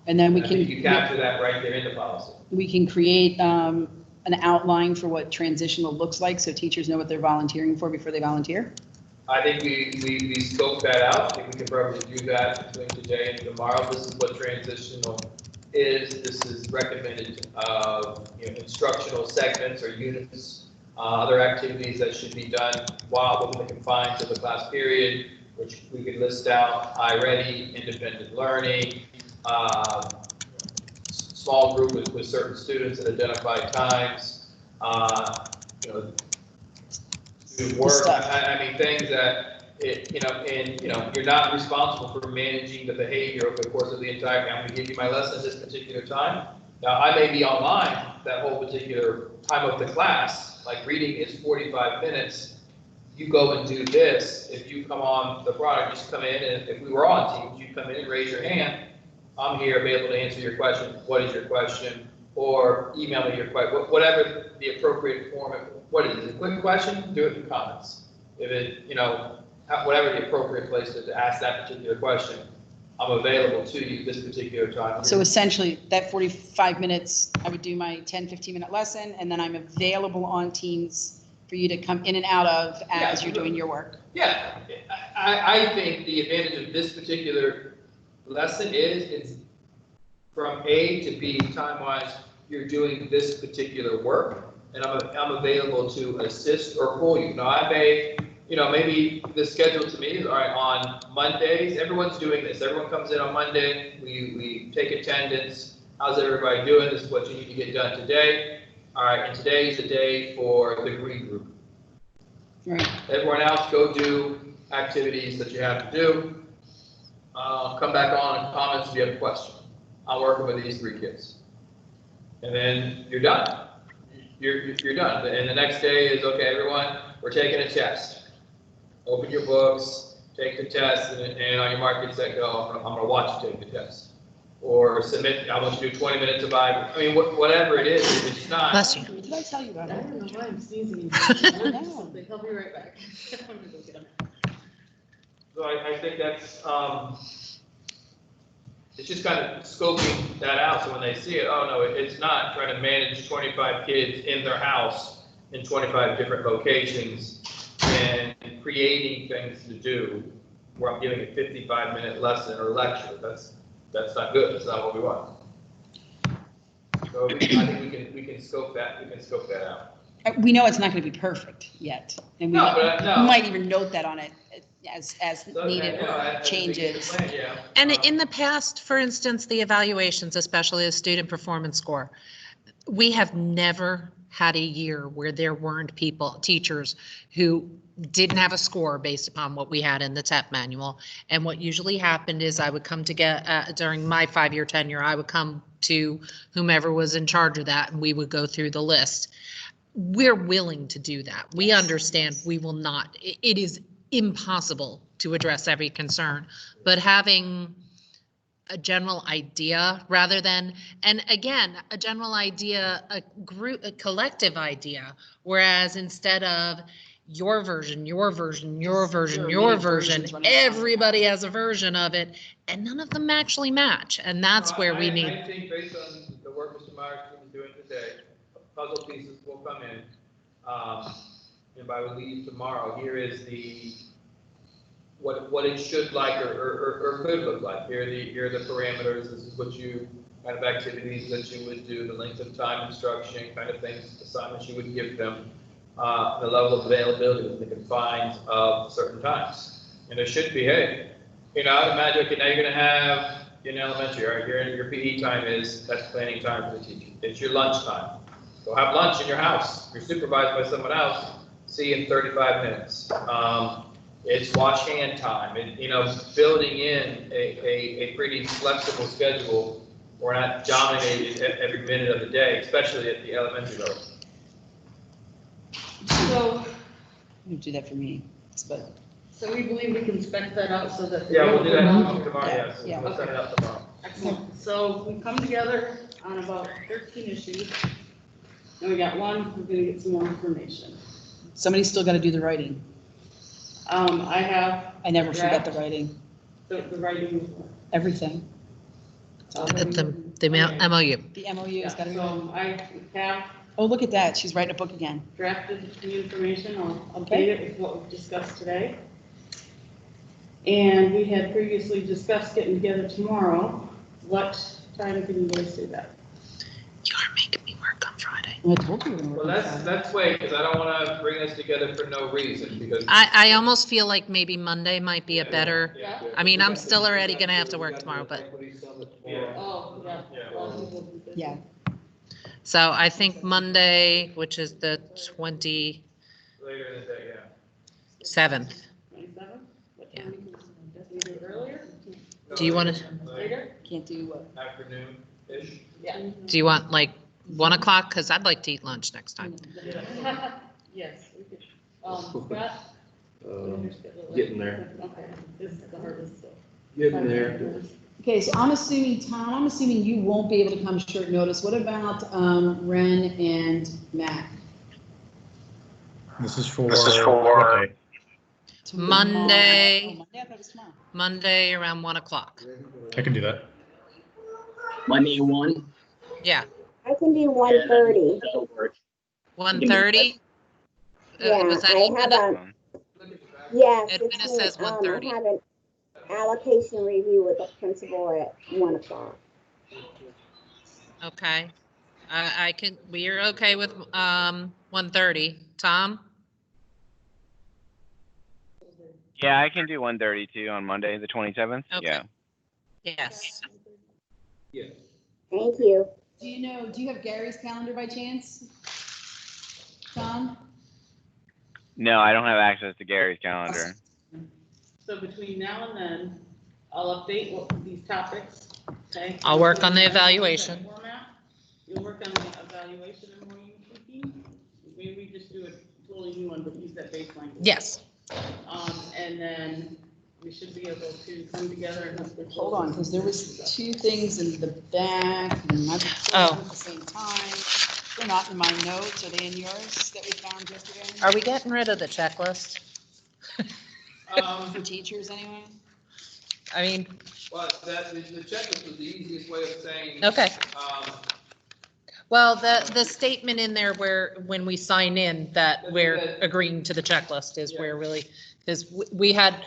And then we
I think you
can,
capture that right there in the policy.
we can create an outline for what transitional looks like, so teachers know what they're volunteering for before they volunteer.
I think we scoped that out. I think we can probably do that between today and tomorrow. This is what transitional is. This is recommended, instructional segments or units, other activities that should be done while within the confines of the class period, which we could list out: iReady, independent learning, small group with certain students at identified times, student work.
stuff.
I mean, things that, you're not responsible for managing the behavior over the course of the entire, I'm gonna give you my lesson at this particular time. Now, I may be online that whole particular time of the class, like reading is 45 minutes. You go and do this. If you come on the product, just come in, and if we were on Teams, you come in and raise your hand. I'm here, be able to answer your question. What is your question? Or email me your question, whatever the appropriate format. What is it? A quick question? Do it in the comments. If it, whatever the appropriate place to ask that particular question, I'm available to you this particular time.
So essentially, that 45 minutes, I would do my 10, 15-minute lesson, and then I'm available on Teams for you to come in and out of as you're doing your work.
Yeah, I think the advantage of this particular lesson is it's from A to B, time-wise, you're doing this particular work, and I'm available to assist or pull you. Now, I may, maybe the schedule to me is, all right, on Mondays, everyone's doing this. Everyone comes in on Monday, we take attendance. How's everybody doing? This is what you need to get done today. All right, and today's the day for the green group.
Right.
Everyone else, go do activities that you have to do. Come back on in comments if you have a question. I'm working with these 3 kids. And then you're done. you're done. And the next day is, okay, everyone, we're taking a test. Open your books, take the test, and on your mark, get set, go. I'm gonna watch you take the test. Or submit, I want you to do 20 minutes of Bible. I mean, whatever it is, if it's not.
Bless you.
Did I tell you about
I
it?
don't know why I'm sneezing. Something. I'll be right back. I'm gonna go get 'em.
So I think that's, it's just kind of scoping that out, so when they see it, oh, no, it's not trying to manage 25 kids in their house in 25 different locations and creating things to do, where I'm giving a 55-minute lesson or lecture. That's not good, that's not what we want. So I think we can scope that out.
We know it's not going to be perfect yet, and we
No, but, no.
might even note that on it as
So,
needed
you know,
or
as we get the
changes.
plan, yeah.
And in the past, for instance, the evaluations, especially the student performance score, we have never had a year where there weren't teachers who didn't have a score based upon what we had in the TEP manual. And what usually happened is I would come to during my 5-year tenure, I would come to whomever was in charge of that, and we would go through the list. We're willing to do that. We understand we will not, it is impossible to address every concern, but having a general idea rather than, and again, a general idea, a collective idea, whereas instead of your version, your version, your version,
There are
your
many
version,
versions running around.
everybody has a version of it, and none of them actually match, and that's where we need.
I think based on the work Mr. Myers is doing today, puzzle pieces will come in. And by we leave tomorrow, here is what it should like or could look like. Here are the parameters. This is what kind of activities that you would do, the length of time instruction, kind of things, assignments you would give them, the level of availability within the confines of certain times. And there should be, hey, I'd imagine, okay, now you're going to have in elementary, all right, your PE time that's planning time for the teacher. It's your lunch time. Go have lunch in your house. You're supervised by someone else. See you in 35 minutes. It's wash hand time, and building in a pretty flexible schedule. We're not dominated every minute of the day, especially at the elementary level.
So,
You do that for me, but
so we believe we can spec that out so that.
Yeah, we'll do that tomorrow. Yes,
Yeah.
we'll set it up tomorrow.
Excellent. So we come together on about 13 issues. And we got one, we're gonna get some more information.
somebody's still got to do the writing.
I have
I never forget the
Draft.
writing,
the writing.
everything.
The MOU.
The MOU has got to go.
So I have
Oh, look at that, she's writing a book again.
drafted the information, I'll
Okay.
update it with what we've discussed today. And we had previously discussed getting together tomorrow. What time can you guys do that?
You're making me work on Friday.
I told you we were going to
Well,
work on that.
let's wait, because I don't want to bring us together for no reason, because.
I almost feel like maybe Monday might be a
Yeah.
better,
Yeah.
I mean, I'm still already gonna have to work tomorrow, but-
Yeah.
Oh, yeah.
Yeah.
A lot of people do this.
Yeah,
so I think Monday, which is the 27th.
Later in the day, yeah.
27? What
Yeah.
time we can definitely do it earlier?
Do you wanna-
Later?
can't do what?
Afternoon-ish.
Yeah.
Do you want like 1 o'clock? Because I'd like to eat lunch next time.
Yes, we could. Scott?
Getting there.
Okay, this is the hardest stuff.
Getting there.
Okay, so I'm assuming, Tom, I'm assuming you won't be able to come short notice. What about Ren and Matt?
This is for.
for-
okay.
Monday.
Oh, Monday, I thought it was tomorrow.
Monday around 1 o'clock.
I can do that.
Monday 1.
Yeah,
I can do 1:30.
1:30?
Yeah,
Was that
I
even
have
the-
yes,
Edwina
it's
says
me.
1:30.
I have an allocation review with the principal at 1 o'clock.
Okay. We're okay with 1:30. Tom?
Yeah, I can do 1:32 on Monday, the 27th.
Okay.
Yeah.
Yes.
Thank you.
Do you have Gary's calendar by chance? Tom?
No, I don't have access to Gary's calendar.
So between now and then, I'll update these topics, okay?
I'll work on the evaluation.
Format. You'll work on the evaluation and more tweaking. new one, but use that baseline.
Yes.
And then we should be able to come together and have.
Hold on, because there was two things in the back, and I put them
Oh.
at the same time. They're not in my notes, are they in yours that we found yesterday?
Are we getting rid of the checklist?
For teachers, anyway?
I mean,
Well, the checklist was the easiest way of saying.
okay.
Um,
Well, the statement in there where, when we sign in, that we're agreeing to the checklist is where really, because we had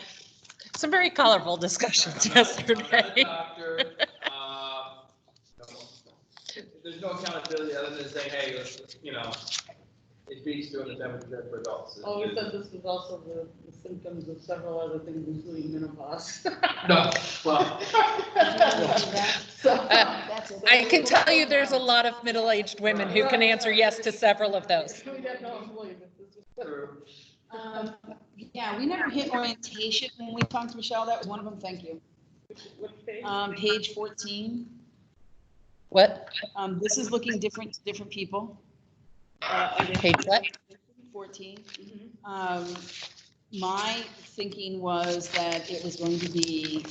some very colorful discussions
I'm not a
yesterday.
doctor, there's no accountability other than saying, hey, you know, it beats doing the 7% for adults.
Oh, we said this was also the symptoms of several other things, including menopause.
No, well,
So,
I can tell you there's a lot of middle-aged women who can answer yes to several of those.
We got no believe it. This is-
true.
Yeah, we never hit orientation when we talked to Michelle, that was one of them, thank you.
Which page?
Page 14,
What?
this is looking different to different people,
Again.
Page what?
14.
Mhm.
My thinking was that it was going to be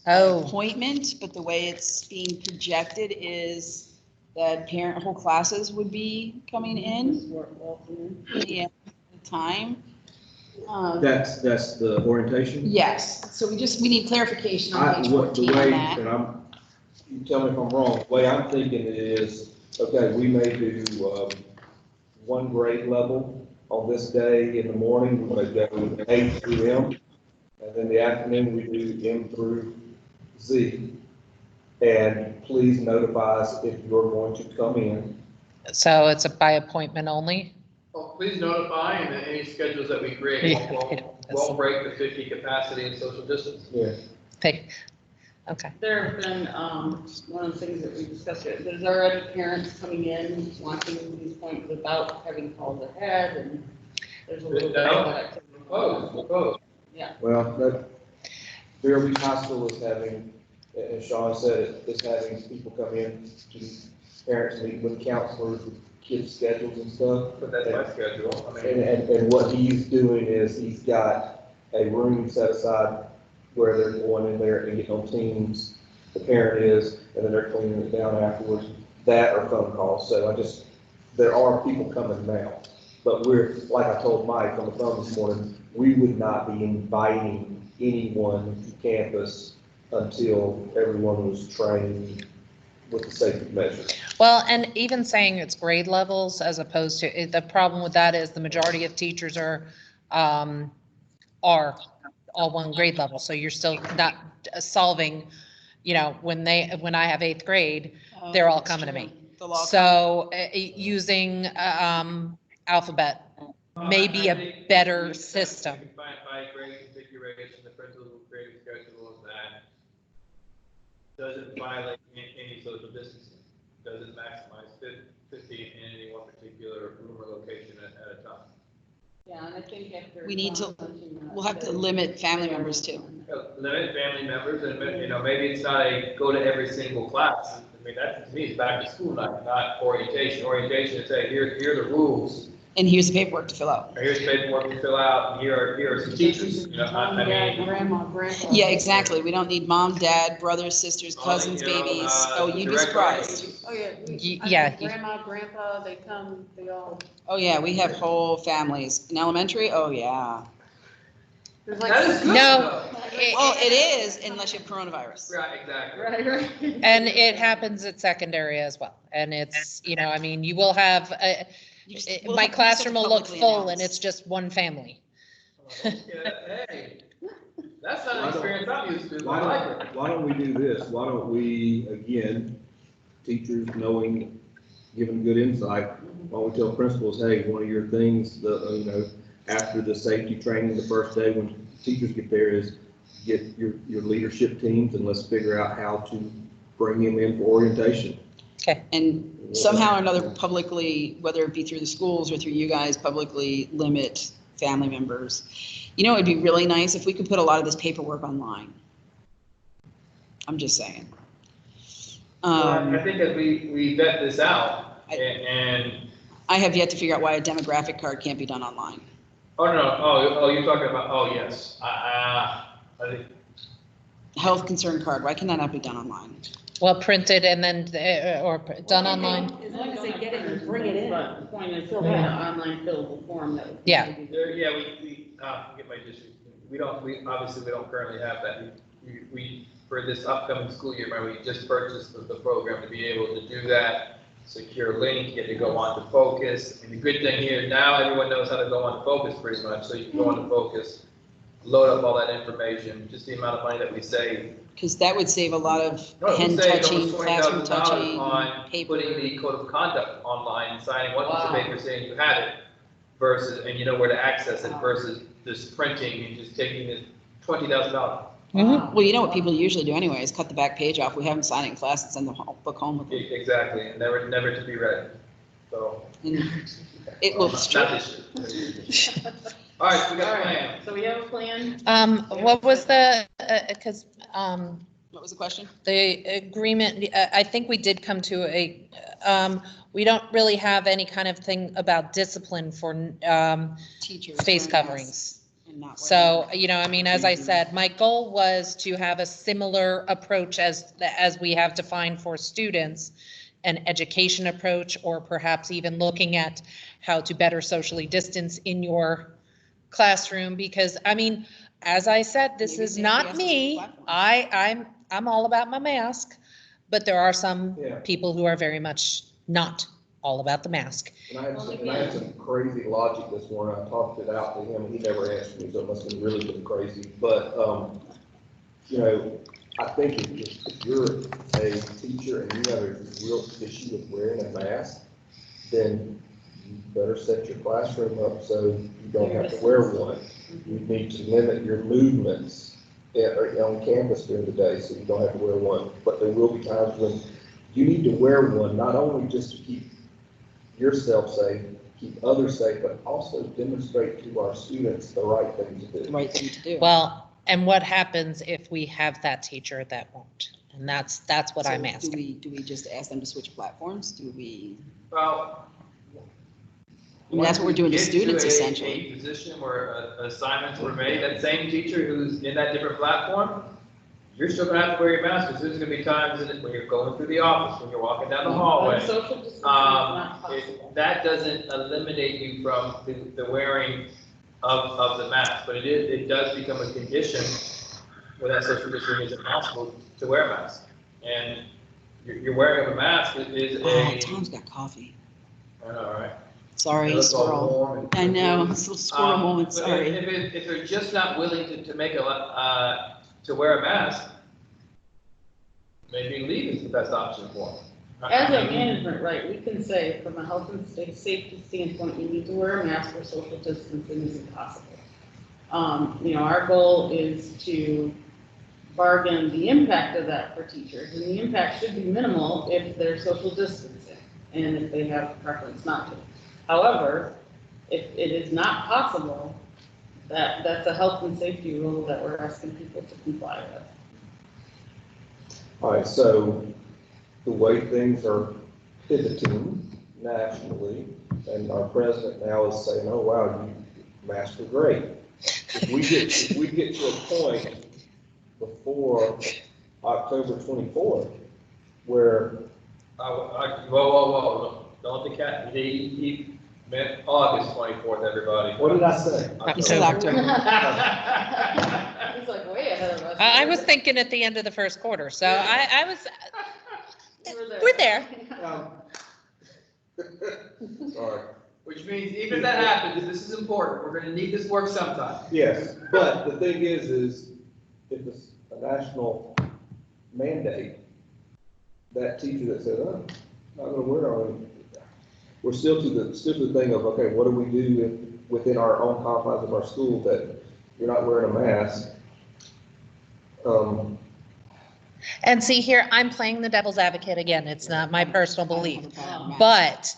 Oh,
appointment, but the way it's being projected is that whole classes would be coming in at the time.
That's the orientation?
Yes, so we need clarification on page
What, the
14 on
way,
that.
and you tell me if I'm wrong, the way I'm thinking is, okay, we may do, one grade level on this day in the morning, we're gonna go A through M, and then the afternoon, we do M through Z. And please notify us if you're going to come in.
so it's by appointment only?
Well, please notify, and then any schedules that we create
Yeah,
won't break the 50 capacity and social distance.
Yeah.
Okay.
There have been, one of the things that we discussed here, there's already parents coming in wanting these points without having called ahead, and there's a little bit of that activity.
Proposed.
Well, that, Vero Beach High School is having, as Sean said, is having people come in to parents meet with counselors, with kids' schedules and stuff.
But that's my schedule. I
And,
mean,
and what he's doing is he's got a room set aside where they're going in there and getting on teams, the parent is, and then they're cleaning it down afterwards. That or phone calls. So there are people coming now. But we're, like I told Mike on the phone this morning, we would not be inviting anyone to campus until everyone was trained with the safety measures.
Well, and even saying it's grade levels as opposed to, the problem with that is the majority of teachers are all one grade level. So you're still not solving, when I have 8th grade, they're all
That's
coming to
true.
me.
They'll all come.
So using alphabet may be a better system.
By grade configuration, the principal will create a schedule that doesn't violate any social distancing, doesn't maximize 50 in any one particular room or location at a time.
Yeah, and I think after.
We need to-
John mentioned that,
we'll have to limit family members too.
Limit family members, and maybe it's not a go to every single class. I mean, that to me is back to school night, not orientation. Orientation is say, here are the rules,
And here's the paperwork to fill out.
or here's paperwork to fill out, and here are some teachers.
Mom, dad, grandma, grandpa.
Yeah, exactly. We don't need mom, dad, brothers, sisters, cousins, babies. Oh, you'd be
direct
surprised.
Oh, yeah.
Yeah.
Grandma, grandpa, they come, they all.
Oh, yeah, we have whole families. In elementary, oh, yeah.
There's
That is good.
No.
though.
Well, it is unless you have coronavirus.
Right, exactly.
Right.
And it happens at secondary as well. And it's, you will have,
You just- we'll
my
have to
classroom will look
publicly
full and
announce.
it's just one family.
Yeah, hey, that's not an experience I'm used to. I like it.
Why don't we do this? Why don't we, again, teachers knowing, giving good insight, why don't we tell principals, hey, one of your things, after the safety training, the first day when teachers get there is get your leadership teams and let's figure out how to bring them in for orientation.
And somehow or another publicly, whether it be through the schools or through you guys, publicly limit family members. It'd be really nice if we could put a lot of this paperwork online. I'm just saying.
I think as we vet this out,
I-
and
I have yet to figure out why a demographic card can't be done online.
Oh, no, oh, you're talking about, oh, yes, I think,
Health concern card, why can that not be done online?
Well, printed and then, or done online.
As long as they get it and bring it in. But the point is,
Fill
we
it
have
out.
an online fillable form that.
Yeah.
yeah, get my district, obviously, we don't currently have that. We, for this upcoming school year, remember, we just purchased the program to be able to do that. Secure link, get to go on to Focus. And the good thing here, now everyone knows how to go on to Focus pretty much, so you can go on to Focus, load up all that information, just the amount of money that we save.
Because that would save a lot of
No, we
pen
saved
touching,
almost
classroom
$20,000
touching,
on
paper.
putting the code of conduct online and signing one piece of
Wow.
paper saying you had it versus, and you know where to access it versus this printing and just taking this $20,000.
Mhm.
Well, you know what people usually do anyway, is cut the back page off. We haven't signed it in class and send the book home with them.
Exactly, and never to be read. So.
And it will, it's true.
Not this year. All right, we got a plan.
So we have a plan.
What was the, because,
What was the question?
the agreement, I think we did come to a, we don't really have any kind of thing about discipline for,
Teachers.
face
wearing masks
coverings.
and not wearing
So,
them.
you know, I mean, as I said, my goal was to have a similar approach as we have defined for students, an education approach, or perhaps even looking at how to better socially distance in your classroom, because, I mean, as I said, this
Maybe
is
safety
not
has to be
me.
platforms.
I'm all about my mask, but there are some
Yeah.
people who are very much not all about the mask.
And I had some crazy logic this morning. I talked it out to him and he never answered me, so it must have been really been crazy. But, you know, I think if you're a teacher and you have a real issue with wearing a mask, then you better set your classroom up so you don't have to wear one. You need to limit your movements on campus during the day so you don't have to wear one. But there will be times when you need to wear one, not only just to keep yourself safe, keep others safe, but also demonstrate to our students the right thing to
The
do.
right thing to do.
Well, and what happens if we have that teacher that won't? And that's what
So
I'm asking.
Do we just ask them to switch platforms? Do we,
Well.
I mean, that's what we're doing to
once we
students
get
essentially.
a position where assignments were made, that same teacher who's in that different platform, you're still gonna have to wear your mask, because there's gonna be times when you're going through the office, when you're walking down the hallway.
Social distancing is not possible.
That doesn't eliminate you from the wearing of the mask, but it does become a condition where that social distancing isn't possible to wear a mask. And you're wearing of a mask is
Oh, Tom's got coffee.
I know, right?
Sorry,
It looks all
squirrel.
warm and-
I know, it's a little squirrel moment,
But
sorry.
If they're just not willing to make to wear a mask, maybe leave is the best option for them.
As a management, right, we can say from a health and safety standpoint, you need to wear a mask where social distancing is impossible. You know, our goal is to bargain the impact of that for teachers, and the impact should be minimal if they're social distancing and if they have preference not to. However, if it is not possible, that's a health and safety rule that we're asking people to comply with.
All right, so the way things are pivoting nationally, and our president now is saying, oh, wow, masks are great. If we get to a point before October 24th, where,
Whoa, don't the cat, he meant August 24th, everybody.
what did I say?
This is October.
He's like way ahead of us.
I was thinking at the end of the first quarter, so I was,
We're
we're there.
Sorry.
Which means even if that happens, this is important, we're gonna need this work sometime.
Yes, but the thing is if it's a national mandate, that teacher that said, oh, I'm not gonna wear on, we're still to the thing of, okay, what do we do within our own confines of our school that you're not wearing a mask?
And see here, I'm playing the devil's advocate again. It's not my personal belief. But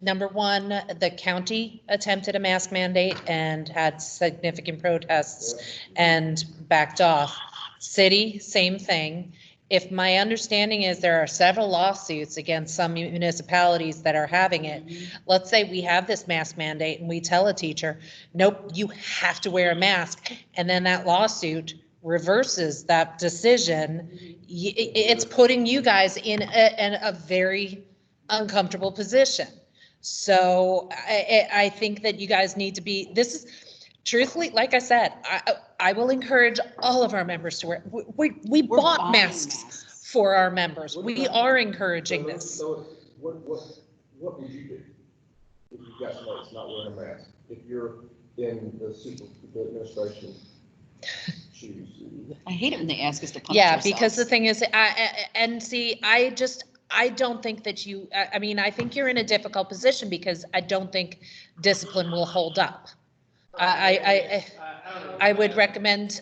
number one, the county attempted a mask mandate and had significant protests and backed off. City, same thing. if my understanding is there are several lawsuits against some municipalities that are having it, let's say we have this mask mandate and we tell a teacher, nope, you have to wear a mask, and then that lawsuit reverses that decision, it's putting you guys in a very uncomfortable position. So I think that you guys need to be, this is, truthfully, like I said, I will encourage all of our members to wear, we
We're
bought
buying
masks for our members. We are encouraging this.
So what would you do if you've got somebody that's not wearing a mask? If you're in the administration shoes?
I hate it when they ask us to punish
Yeah,
ourselves.
because the thing is, I don't think that you, I mean, I think you're in a difficult position because I don't think discipline will hold up. I would recommend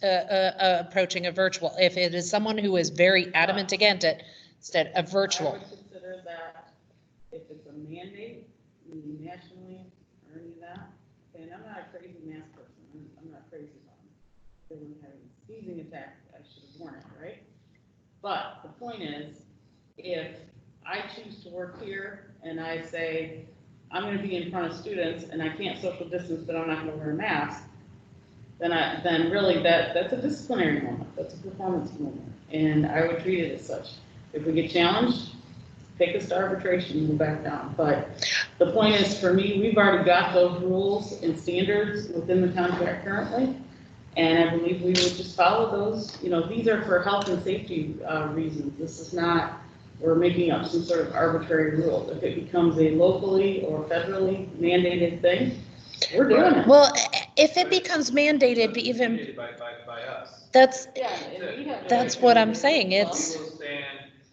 approaching a virtual. If it is someone who is very adamant against it, instead of
I
virtual.
would consider that if it's a mandate, nationally, or any of that, and I'm not a crazy mask person, I'm not crazy about it. If I'm having a sneezing attack, I should have worn it, right? But the point is, if I choose to work here and I say, I'm gonna be in front of students and I can't social distance, but I'm not gonna wear a mask, then really that's a disciplinary moment, that's a performance moment, and I would treat it as such. If we get challenged, take us to arbitration and go back down. But the point is, for me, we've already got those rules and standards within the contract currently, and I believe we would just follow those. You know, these are for health and safety reasons. This is not, we're making up some sort of arbitrary rule. If it becomes a locally or federally mandated thing, we're doing it.
Well, if it becomes mandated, even,
Mandated by us.
that's,
Yeah, and we have.
That's what I'm saying,
We
it's-
will stand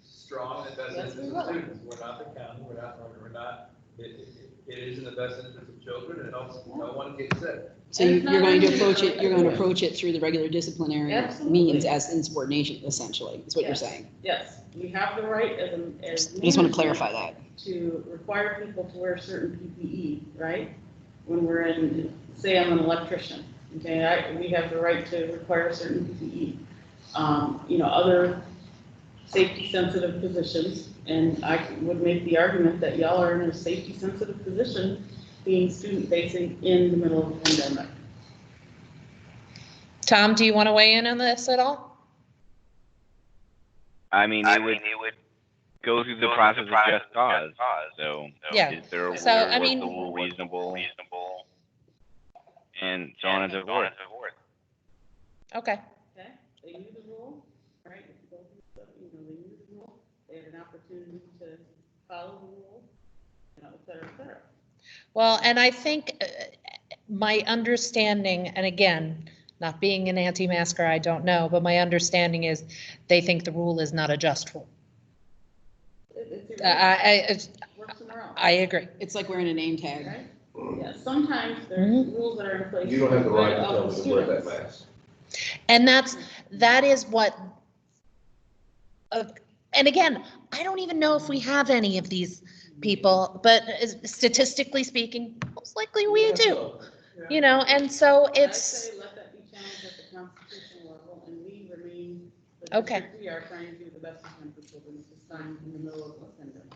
strong in the best
Yes,
interest
we
of
will.
students. We're not the county, we're not, it is in the best interest of children, and it helps no one get sick.
So you're going to approach it, you're going to approach it through the regular disciplinary
Absolutely.
means as insubordination, essentially, is what you're
Yes.
saying.
Yes, we have the right as
I just want to
management
clarify that.
to require people to wear certain PPE, right? When we're in, say I'm an electrician, okay, we have the right to require certain PPE. You know, other safety sensitive positions, and I would make the argument that y'all are in a safety sensitive position being student facing in the middle of the pandemic.
Tom, do you want to weigh in on this at all?
I mean, it would go through the process of just cause, so.
Yeah.
Is there,
So, I
was
mean-
the rule reasonable? And so on and so forth.
Okay.
Okay, they knew the rule, right? If you go through stuff, you know, they knew the rule, they had an opportunity to follow the rule, you know, et cetera, et cetera.
Well, and I think my understanding, and again, not being an anti-masker, I don't know, but my understanding is they think the rule is not a just rule.
It's work somewhere else,
I agree.
It's like wearing a name tag.
right? Yeah, sometimes there's rules that are in place.
You don't have the right to
of
tell me to wear that
students.
mask.
And that is what, and again, I don't even know if we have any of these people, but statistically speaking, most likely we do, you know, and so
I'd
it's,
say let that be challenged at the constitutional level, and we remain, the
Okay.
district, we are trying to do the best we can for children at this time in the middle of the pandemic.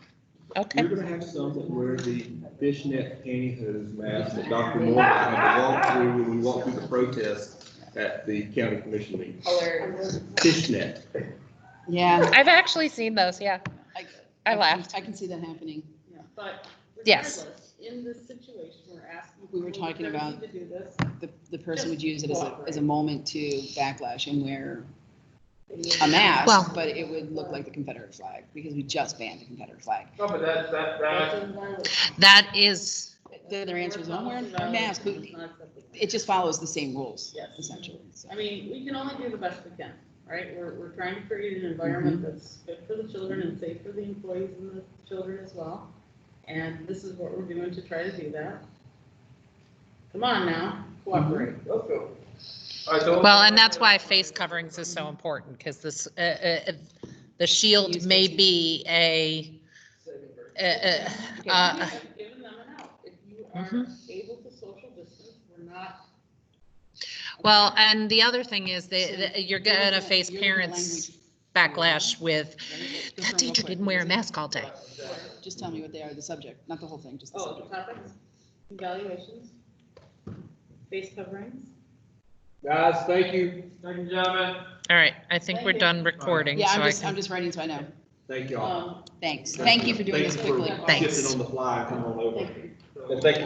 okay.
You're gonna have some that wear the fishnet pantyhose mask that Dr. Moore had to walk through when we walked through the protest at the county commission meeting.
Hilarious.
Fishnet.
Yeah.
I've actually seen those, yeah. I laughed.
I can see that happening.
Yeah, but
Yes.
regardless, in this situation, we're asking.
We were
people
talking
to
about-
do this.
The person would use it as
Just
a moment to backlash and wear a mask,
Well-
but it would look like the Confederate flag because we just banned the Confederate flag.
No, but
That's in violation.
That is,
The other answer is, I'm wearing a
Violation
mask. But
is not acceptable.
it just follows the same rules,
Yes.
essentially. So.
I mean, we can only do the best we can, right? We're trying to create an environment that's good for the children and safe for the employees and the children as well. And this is what we're doing to try to do that. Come on now, cooperate.
Let's go.
All right, so-
well, and that's why face coverings is so important, because this, the shield may be a,
We have given them an out. If you are
Mhm.
able to social distance, we're not.
Well, and the other thing is that you're gonna face
You're looking at
parents backlash with,
Go through
that
them real
teacher
quick.
didn't wear a mask all day.
Just tell me what they are, the subject, not the whole thing, just the
Oh, the
subject.
topics, evaluations, face coverings.
Guys, thank you.
Thank you, gentlemen.
All right, I think we're
Thank you.
done recording,
Yeah,
so I
I'm
can.
just writing so I know.
Thank y'all.
Um,
Thanks. Thank you for doing this
Thanks for
quickly.
Thanks.
shifting on the fly and coming on over.
thank you.
And thank you for